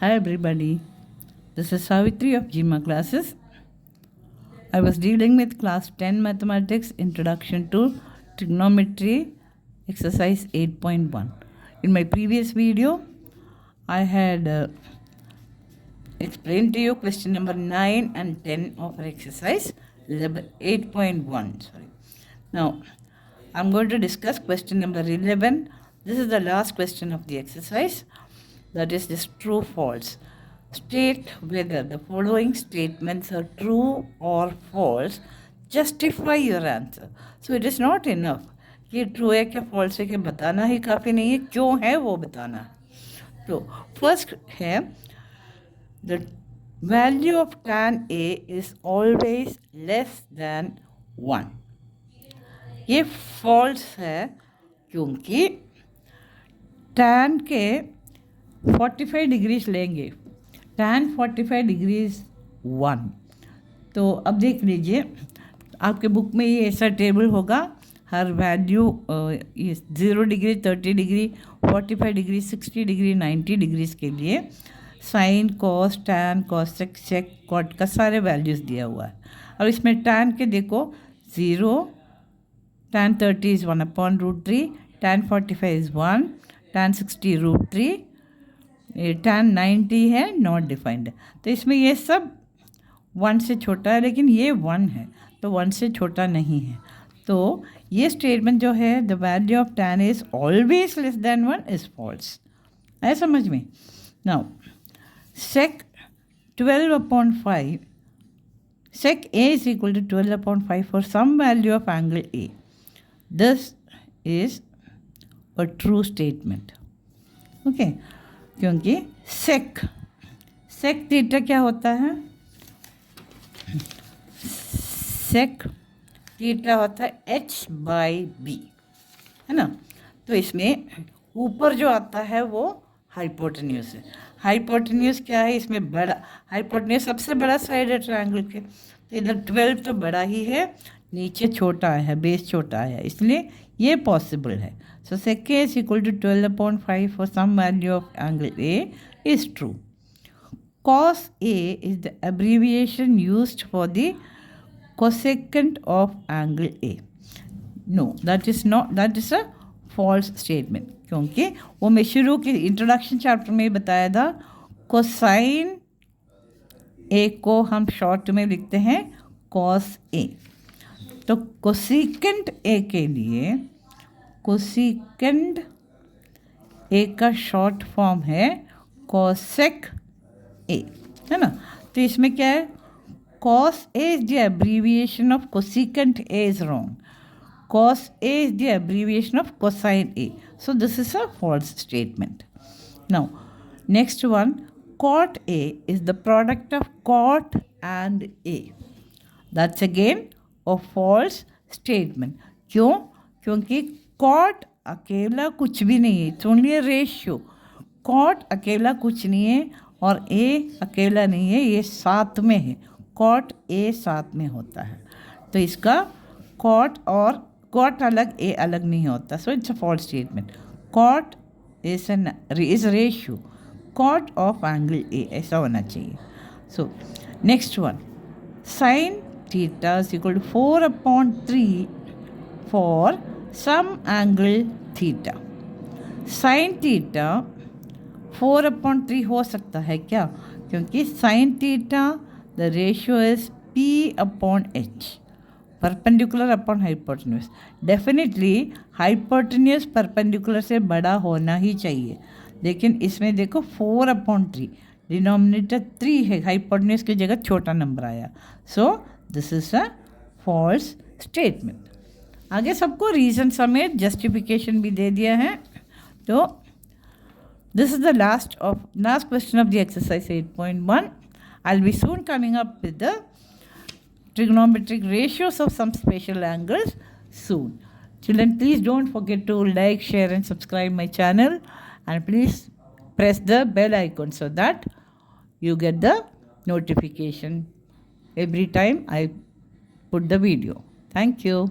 Hi everybody, this is Savitri of GMA classes. I was dealing with class 10 mathematics introduction to trigonometry exercise 8.1. In my previous video, I had explained to you question number 9 and 10 of our exercise 8.1. Sorry. Now, I'm going to discuss question number 11. This is the last question of the exercise. That is this true false. State whether the following statements are true or false. Justify your answer. So it is not enough कि true है क्या false है क्या बताना ही काफ़ी नहीं है, क्यों है वो बताना है. तो फर्स्ट है the value of tan A is always less than 1. ये फॉल्स है क्योंकि tan के 45 डिग्रीज लेंगे, tan 45 डिग्रीज 1. तो अब देख लीजिए आपके बुक में ये ऐसा टेबल होगा, हर value 0 degree 30 degree 45 degree 60 degree 90 degrees के लिए sine cos tan cosec sec cot का सारे वैल्यूज़ दिया हुआ है. और इसमें टैन के देखो 0, tan 30 is 1/√3, tan 45 is 1, tan 60 √3, tan 90 है नॉट डिफाइंड. तो इसमें ये सब 1 से छोटा है, लेकिन ये 1 है तो 1 से छोटा नहीं है. तो ये स्टेटमेंट जो है the value of tan is always less than 1 is false. है समझ में. Now sec 12/5, sec A is equal to 12/5 for some value of angle A. This is a true statement. Okay, क्योंकि sec थीटा क्या होता है, sec theta होता है h/b, है ना. तो इसमें ऊपर जो आता है वो हाइपोटेन्यूज है. हाइपोटेन्यूज क्या है, इसमें बड़ा हाइपोटेन्यूज सबसे बड़ा साइड है ट्रायंगल के. तो इधर 12 तो बड़ा ही है, नीचे छोटा है, बेस छोटा है, इसलिए ये पॉसिबल है. सो sec A is equal to 12/5 for some value of angle A is true. Cos A is the abbreviation used for the cosecant of angle A. No, that is a false statement. क्योंकि वो मैं शुरू के introduction chapter में बताया था, cosine ए को हम शॉर्ट में लिखते हैं कॉस ए. तो कोसिकेंट ए के लिए कोसिकेंट ए का शॉर्ट फॉर्म है कोसेक ए, है ना. तो इसमें क्या है, cos A is the abbreviation of cosecant A is wrong. Cos A is the abbreviation of cosine A. So this is a false statement. Now, next one, cot A is the product of cot and A. That's again a false statement. क्यों? क्योंकि cot अकेला कुछ भी नहीं है. It's only a ratio. Cot अकेला कुछ नहीं है और A अकेला नहीं है, ये साथ में है. Cot A साथ में होता है. तो इसका cot और cot अलग a अलग नहीं होता. So it's a false statement. cot is ratio cot of angle a, ऐसा होना चाहिए. So next one, sine theta is equal to 4/3 for some angle theta. Sine theta 4/3 हो सकता है क्या, क्योंकि sine theta the ratio is p/h, perpendicular upon hypotenuse. Definitely hypotenuse perpendicular से बड़ा होना ही चाहिए, लेकिन इसमें देखो 4/3, डिनोमिनेटर 3 है, हाइपोटेन्यूज की जगह छोटा नंबर आया. So this is a false statement. आगे सबको रीज़न समेत जस्टिफिकेशन भी दे दिया है. तो this is the last question of the exercise 8.1. I will be soon coming up with the trigonometric ratios of some special angles soon. Children, please don't forget to like, share and subscribe my channel, and please press the bell icon so that you get the notification every time I put the video. Thank you.